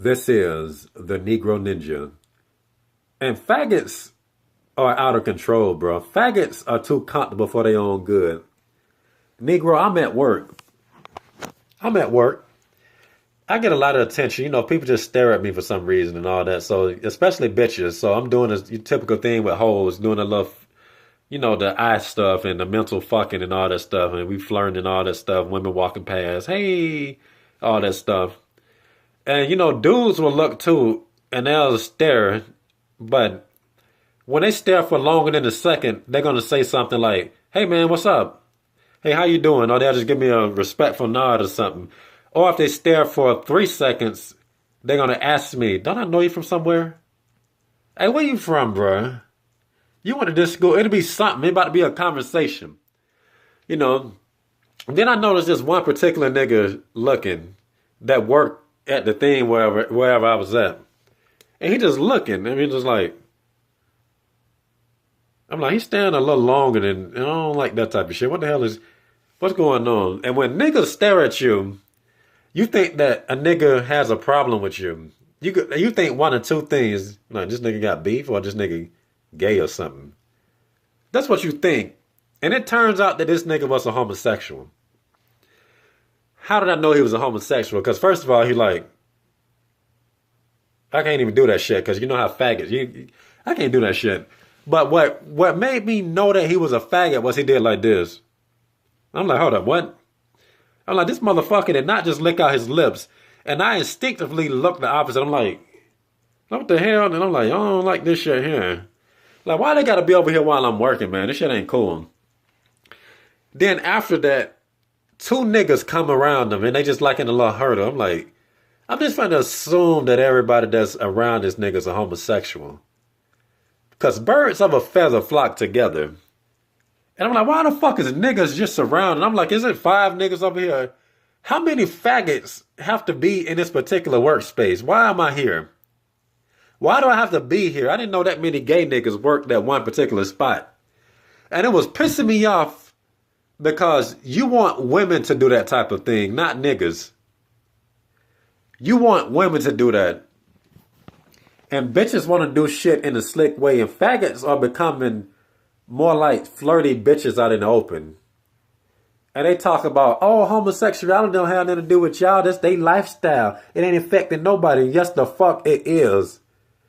This is the Negro Ninja. And faggots are out of control, bro. Faggots are too comfortable for their own good. Negro, I'm at work. I'm at work. I get a lot of attention. You know, people just stare at me for some reason and all that. So, especially bitches. So, I'm doing this typical thing with hoes, doing a little, the eye stuff and the mental fucking and all that stuff. And we flirting and all that stuff. Women walking past. Hey, all that stuff. And, dudes will look too and they'll stare. But when they stare for longer than a second, they're going to say something like, hey, man, what's up? Hey, how you doing? Or they'll just give me a respectful nod or something. Or if they stare for 3 seconds, they're going to ask me, don't I know you from somewhere? Hey, where you from, bruh? You went to this school. It'll be something. It's about to be a conversation. You know. Then I noticed this one particular nigga looking that worked at the thing wherever I was at. And he just looking. I mean, just like, I'm like, he's standing a little longer than, I don't like that type of shit. What the hell what's going on? And when niggas stare at you, you think that a nigga has a problem with you. You think one or two things, like this nigga got beef or this nigga gay or something. That's what you think. And it turns out that this nigga was a homosexual. How did I know he was a homosexual? Because first of all, he like, I can't even do that shit because you know how faggots, I can't do that shit. But what made me know that he was a faggot was he did like this. I'm like, hold up, what? I'm like, this motherfucker did not just lick out his lips. And I instinctively looked the opposite. I'm like, what the hell? And I'm like, I don't like this shit here. Like, why they gotta be over here while I'm working, man? This shit ain't cool. Then after that, two niggas come around them and they just like in a little hurdle. I'm like, I'm just trying to assume that everybody that's around this nigga's a homosexual. Because birds of a feather flock together. And I'm like, why the fuck is niggas just surrounded? I'm like, is it 5 niggas over here? How many faggots have to be in this particular workspace? Why am I here? Why do I have to be here? I didn't know that many gay niggas worked at one particular spot. And it was pissing me off because you want women to do that type of thing, not niggas. You want women to do that. And bitches want to do shit in a slick way. And faggots are becoming more like flirty bitches out in the open. And they talk about, oh, homosexuality don't have nothing to do with y'all. That's their lifestyle. It ain't affecting nobody. Yes, the fuck it is.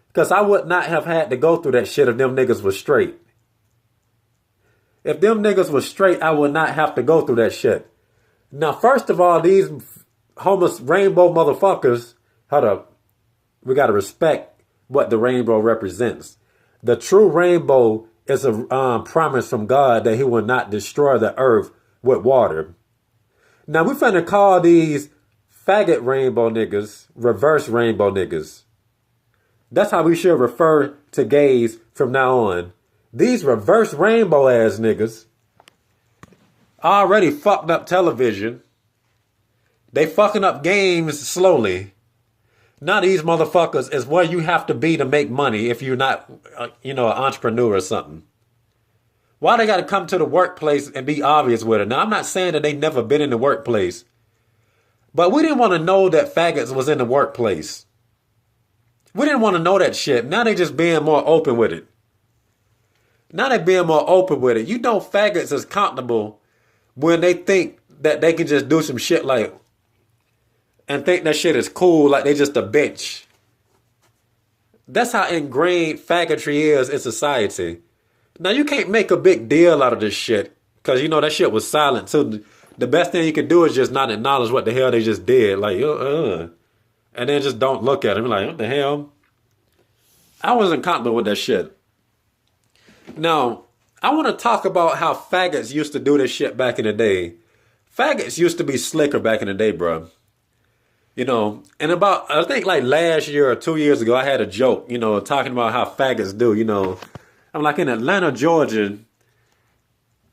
Because I would not have had to go through that shit if them niggas was straight. If them niggas was straight, I would not have to go through that shit. Now, first of all, these rainbow motherfuckers, hold up. We got to respect what the rainbow represents. The true rainbow is a promise from God that he will not destroy the earth with water. Now, we finna call these faggot rainbow niggas reverse rainbow niggas. That's how we should refer to gays from now on. These reverse rainbow ass niggas already fucked up television. They fucking up games slowly. Now these motherfuckers is where you have to be to make money if you're not, an entrepreneur or something. Why they got to come to the workplace and be obvious with it? Now, I'm not saying that they never been in the workplace. But we didn't want to know that faggots was in the workplace. We didn't want to know that shit. Now they just being more open with it. Now they being more open with it. You know faggots is comfortable when they think that they can just do some shit like, and think that shit is cool like they just a bitch. That's how ingrained faggotry is in society. Now, you can't make a big deal out of this shit because, that shit was silent. So the best thing you can do is just not acknowledge what the hell they just did. Like, and then just don't look at it. Like, what the hell? I wasn't comfortable with that shit. Now, I want to talk about how faggots used to do this shit back in the day. Faggots used to be slicker back in the day, bro. And about, I think like last year or 2 years ago, I had a joke, talking about how faggots do, I'm like in Atlanta, Georgia,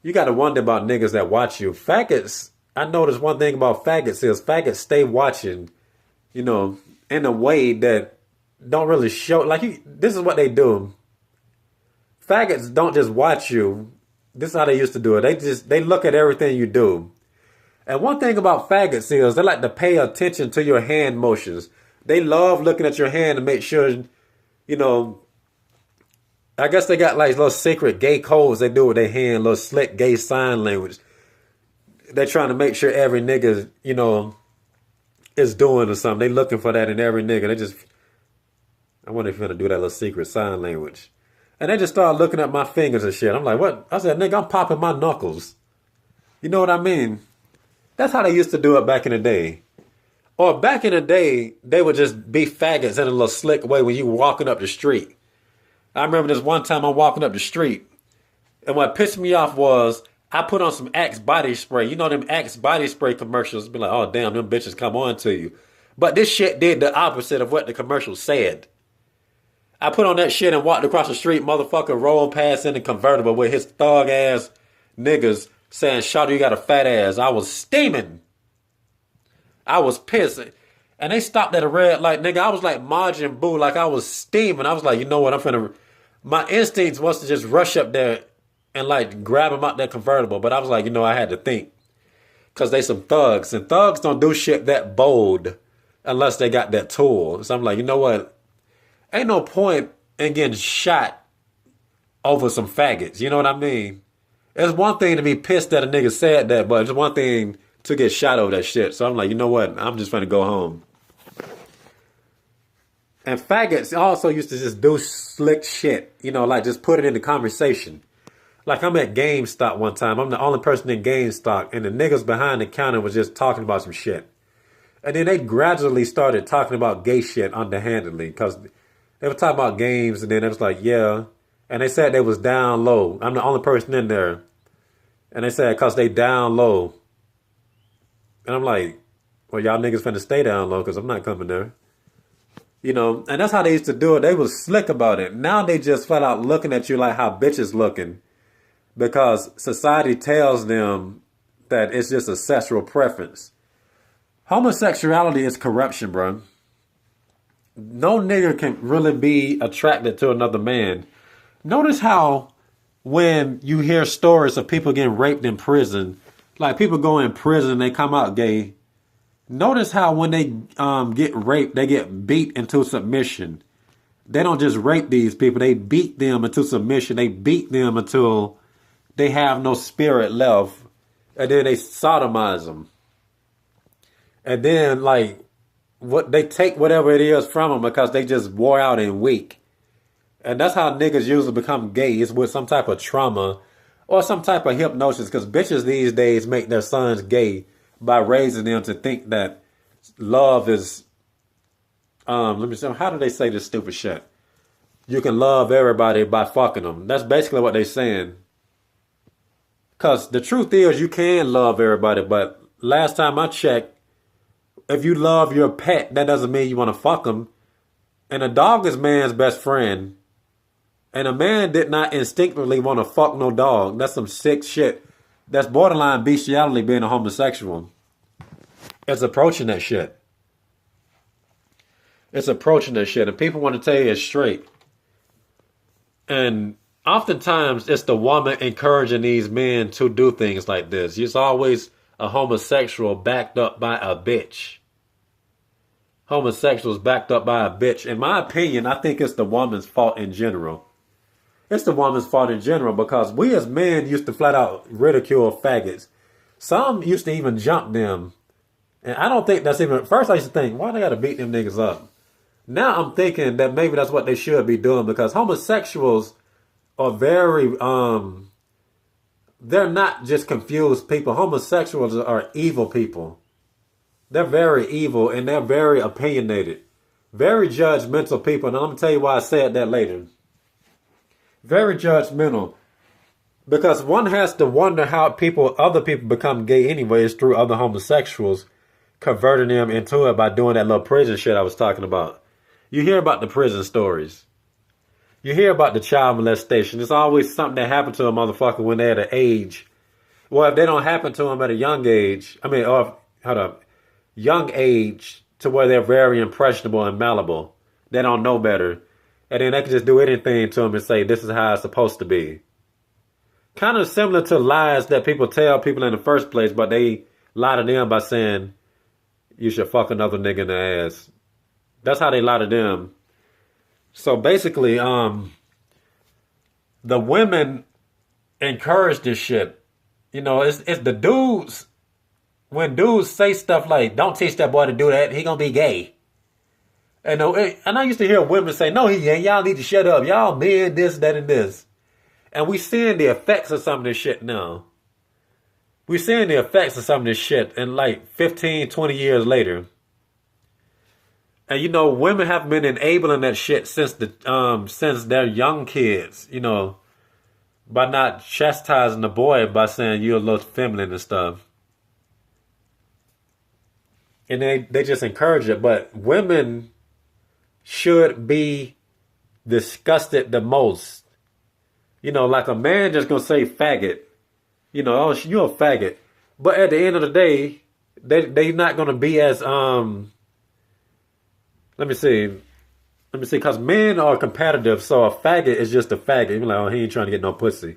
you got to wonder about niggas that watch you. Faggots, I noticed one thing about faggots is faggots stay watching, in a way that don't really show. Like, this is what they do. Faggots don't just watch you. This is how they used to do it. They look at everything you do. And one thing about faggots is they like to pay attention to your hand motions. They love looking at your hand to make sure, you know. I guess they got like little secret gay codes they do with their hand, little slick gay sign language. They're trying to make sure every nigga, you know, is doing or something. They looking for that in every nigga. They just, I wonder if you're gonna do that little secret sign language. And they just start looking at my fingers and shit. I'm like, what? I said, nigga, I'm popping my knuckles. You know what I mean? That's how they used to do it back in the day. Or back in the day, they would just be faggots in a little slick way when you were walking up the street. I remember this one time I'm walking up the street, and what pissed me off was I put on some Axe body spray. You know them Axe body spray commercials be like, oh damn, them bitches come on to you. But this shit did the opposite of what the commercial said. I put on that shit and walked across the street, motherfucker rolled past in the convertible with his thug ass niggas saying, shawty, you got a fat ass. I was steaming. I was pissed. And they stopped at a red light, nigga. I was like Majin Buu, like I was steaming. I was like, you know what, I'm finna... My instincts was to just rush up there and like grab him out that convertible. But I was like, you know, I had to think. Because they some thugs. And thugs don't do shit that bold unless they got that tool. So I'm like, you know what? Ain't no point in getting shot over some faggots. You know what I mean? It's one thing to be pissed that a nigga said that, but it's one thing to get shot over that shit. So I'm like, you know what? I'm just finna go home. And faggots also used to just do slick shit. You know, like just put it in the conversation. Like I'm at GameStop one time. I'm the only person in GameStop. And the niggas behind the counter was just talking about some shit. And then they gradually started talking about gay shit underhandedly. Because they were talking about games. And then it was like, yeah. And they said they was down low. I'm the only person in there. And they said because they down low. And I'm like, well, y'all niggas finna stay down low because I'm not coming there. You know, and that's how they used to do it. They was slick about it. Now they just flat out looking at you like how bitches looking. Because society tells them that it's just a sexual preference. Homosexuality is corruption, bro. No nigga can really be attracted to another man. Notice how when you hear stories of people getting raped in prison, like people go in prison and they come out gay. Notice how when they get raped, they get beat into submission. They don't just rape these people. They beat them into submission. They beat them until they have no spirit left. And then they sodomize them. And then, like, what they take whatever it is from them because they just wore out and weak. And that's how niggas usually become gay. It's with some type of trauma or some type of hypnosis. Because bitches these days make their sons gay by raising them to think that love is, let me see, how do they say this stupid shit? You can love everybody by fucking them. That's basically what they're saying. Because the truth is you can love everybody, but last time I checked, if you love your pet, that doesn't mean you want to fuck them. And a dog is man's best friend. And a man did not instinctively want to fuck no dog. That's some sick shit. That's borderline bestiality being a homosexual. It's approaching that shit. It's approaching that shit. And people want to tell you it's straight. And oftentimes it's the woman encouraging these men to do things like this. It's always a homosexual backed up by a bitch. Homosexuals backed up by a bitch. In my opinion, I think it's the woman's fault in general. It's the woman's fault in general because we as men used to flat out ridicule faggots. Some used to even jump them. And I don't think that's even... First I used to think, why they gotta beat them niggas up? Now I'm thinking that maybe that's what they should be doing because homosexuals are very... they're not just confused people. Homosexuals are evil people. They're very evil and they're very opinionated. Very judgmental people. And I'm going to tell you why I said that later. Very judgmental. Because one has to wonder how other people become gay anyways through other homosexuals, converting them into it by doing that little prison shit I was talking about. You hear about the prison stories. You hear about the child molestation. It's always something that happened to a motherfucker when they're at an age. Well, if they don't happen to them at a young age, young age to where they're very impressionable and malleable. They don't know better. And then they can just do anything to them and say, this is how it's supposed to be. Kind of similar to lies that people tell people in the first place, but they lie to them by saying, you should fuck another nigga in the ass. That's how they lie to them. So basically, the women encourage this shit. You know, it's the dudes. When dudes say stuff like, "Don't teach that boy to do that. He gonna be gay." And I used to hear women say, "No, he ain't. Y'all need to shut up. Y'all men, this, that, and this." And we seeing the effects of some of this shit now. We seeing the effects of some of this shit in like 15, 20 years later. And you know, women have been enabling that shit since they're young kids, you know, by not chastising the boy by saying you're a little feminine and stuff. And they just encourage it. But women should be disgusted the most. You know, like a man just gonna say faggot. You know, oh, you're a faggot. But at the end of the day, they not gonna be as let me see, because men are competitive. So a faggot is just a faggot. You're like, oh, he ain't trying to get no pussy.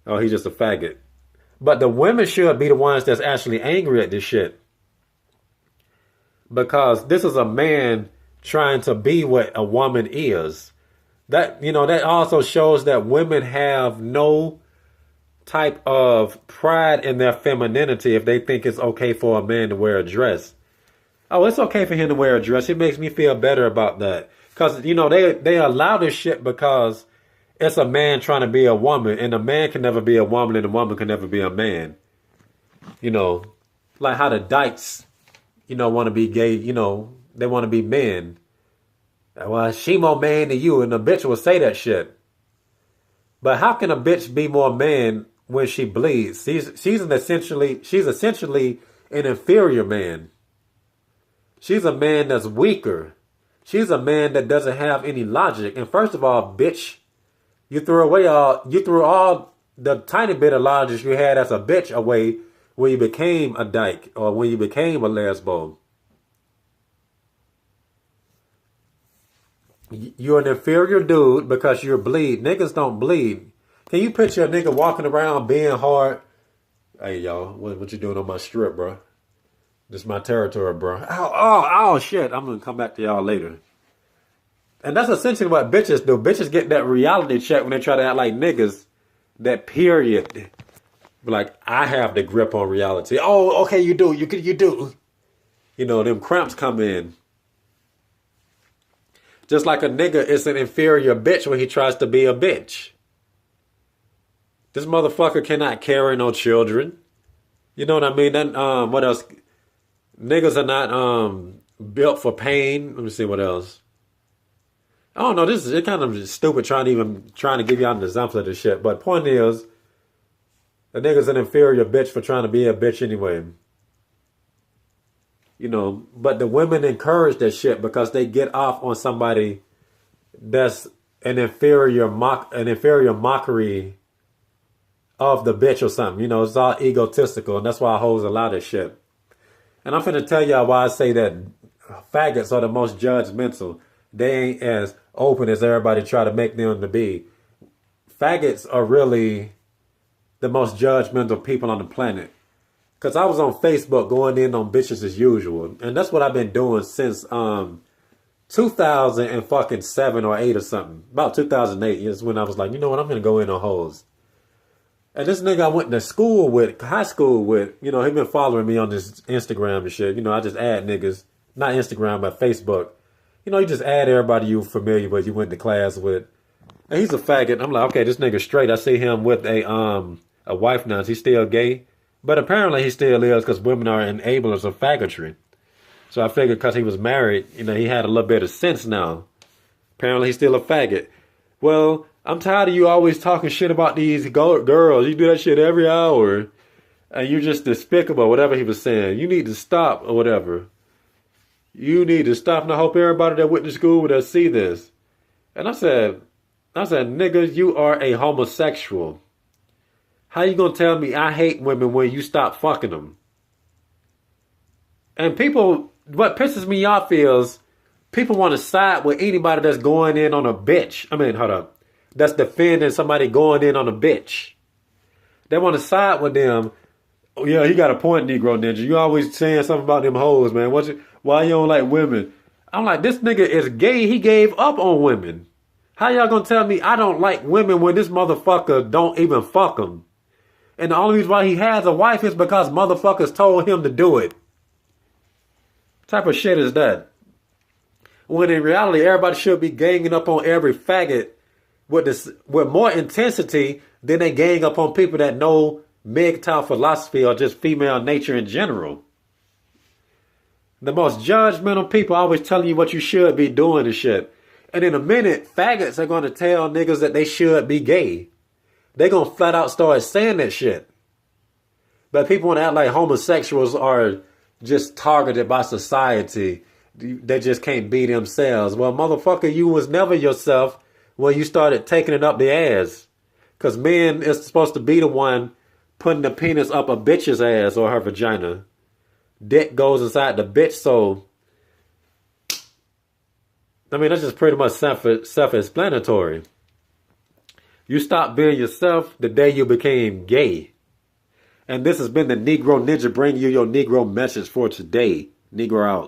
Oh, he's just a faggot. But the women should be the ones that's actually angry at this shit. Because this is a man trying to be what a woman is. That, you know, that also shows that women have no type of pride in their femininity if they think it's okay for a man to wear a dress. Oh, it's okay for him to wear a dress. It makes me feel better about that. Because, you know, they allow this shit because it's a man trying to be a woman. And a man can never be a woman and a woman can never be a man. You know, like how the dykes, you know, want to be gay. You know, they want to be men. Well, she more man than you. And the bitch will say that shit. But how can a bitch be more man when she bleeds? She's essentially an inferior man. She's a man that's weaker. She's a man that doesn't have any logic. And first of all, bitch, you threw all the tiny bit of logic you had as a bitch away when you became a dyke or when you became a lesbo. You're an inferior dude because you bleed. Niggas don't bleed. Can you picture a nigga walking around being hard? Hey, y'all, what you doing on my strip, bro? This is my territory, bro. Oh, shit. I'm going to come back to y'all later. And that's essentially what bitches do. Bitches get that reality check when they try to act like niggas. That period. Like, I have the grip on reality. Oh, okay, you do. You do. You know, them cramps come in. Just like a nigga is an inferior bitch when he tries to be a bitch. This motherfucker cannot carry no children. You know what I mean? Then, what else? Niggas are not built for pain. Let me see what else. I don't know. It's kind of stupid trying to give you an example of this shit. But point is, a nigga's an inferior bitch for trying to be a bitch anyway. You know, but the women encourage that shit because they get off on somebody that's an inferior mockery of the bitch or something. You know, it's all egotistical, and that's why hoes allow this shit. And I'm finna tell y'all why I say that faggots are the most judgmental. They ain't as open as everybody try to make them to be. Faggots are really the most judgmental people on the planet. Because I was on Facebook going in on bitches as usual. And that's what I've been doing since 2007 or 8 or something. About 2008 is when I was like, you know what, I'm going to go in on hoes. And this nigga I went to school with, high school with, you know, he been following me on this Instagram and shit. You know, I just add niggas, not Instagram, but Facebook. You know, you just add everybody you familiar with, you went to class with. And he's a faggot. I'm like, okay, this nigga straight. I see him with a wife now. Is he still gay? But apparently he still is because women are enablers of faggotry. So I figured because he was married, you know, he had a little bit of sense now. Apparently he's still a faggot. Well, I'm tired of you always talking shit about these girls. You do that shit every hour. And you're just despicable, whatever he was saying. You need to stop or whatever. You need to stop. And I hope everybody that went to school would see this. And I said, nigga, you are a homosexual. How you gonna tell me I hate women when you stop fucking them? And people, what pisses me off is people want to side with anybody that's going in on a bitch. I mean, hold up. That's defending somebody going in on a bitch. They want to side with them. Oh, yeah, he got a point, Negro Ninja. You always saying something about them hoes, man. Why you don't like women? I'm like, this nigga is gay. He gave up on women. How y'all gonna tell me I don't like women when this motherfucker don't even fuck them? And the only reason why he has a wife is because motherfuckers told him to do it. What type of shit is that? When in reality, everybody should be ganging up on every faggot with more intensity than they gang up on people that know MGTOW philosophy or just female nature in general. The most judgmental people always telling you what you should be doing and shit. And in a minute, faggots are going to tell niggas that they should be gay. They going to flat out start saying that shit. But people want to act like homosexuals are just targeted by society. They just can't be themselves. Well, motherfucker, you was never yourself when you started taking it up the ass. Because men is supposed to be the one putting the penis up a bitch's ass or her vagina. Dick goes inside the bitch, so I mean, that's just pretty much self-explanatory. You stopped being yourself the day you became gay. And this has been the Negro Ninja bringing you your Negro message for today. Negro out.